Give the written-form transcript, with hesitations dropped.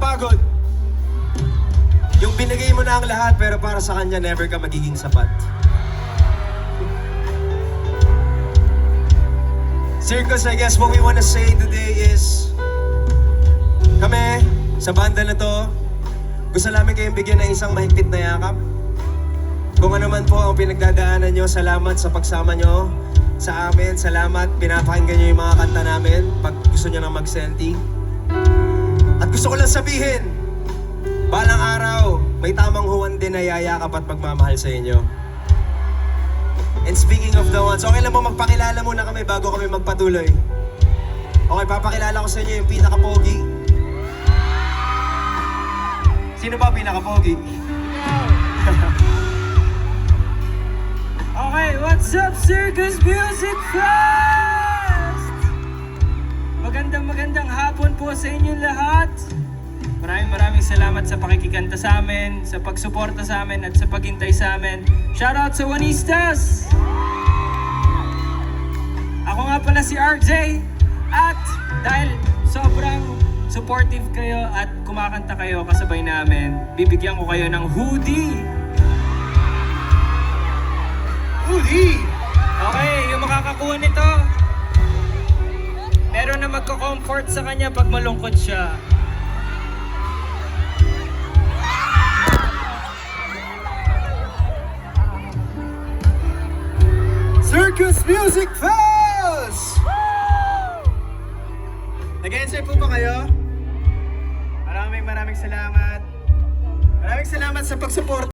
nakakapagod. Yung binigay mo na ang lahat pero para sa kanya never ka magiging sapat. Circus, I guess what we wanna say today is kami, sa banda na to, gusto namin kayong bigyan ng isang mahigpit na yakap. Kung ano man po ang pinagdadaanan nyo, salamat sa pagsama nyo sa amin. Salamat, pinapakinggan nyo yung mga kanta namin pag gusto nyo nang mag-senti. At gusto ko lang sabihin, balang araw, may tamang huwan din na yayakap at magmamahal sa inyo. And speaking of the ones, okay lang mo magpakilala muna kami bago kami magpatuloy. Okay, papakilala ko sa inyo yung pinaka-pogi. Sino ba pinaka-pogi? Okay, what's up, Circus Music Fest? Magandang hapon po sa inyong lahat. Maraming salamat sa pakikikanta sa amin, sa pagsuporta sa amin, at sa paghintay sa amin. Shoutout sa Juanistas! Ako nga pala si RJ, at dahil sobrang supportive kayo at kumakanta kayo kasabay namin, bibigyan ko kayo ng hoodie! Hoodie! Okay, yung makakakuha nito, meron na magko-comfort sa kanya pag malungkot siya. Circus Music Fest! Nag-enjoy po ba kayo? Maraming salamat. Maraming salamat sa pag-support.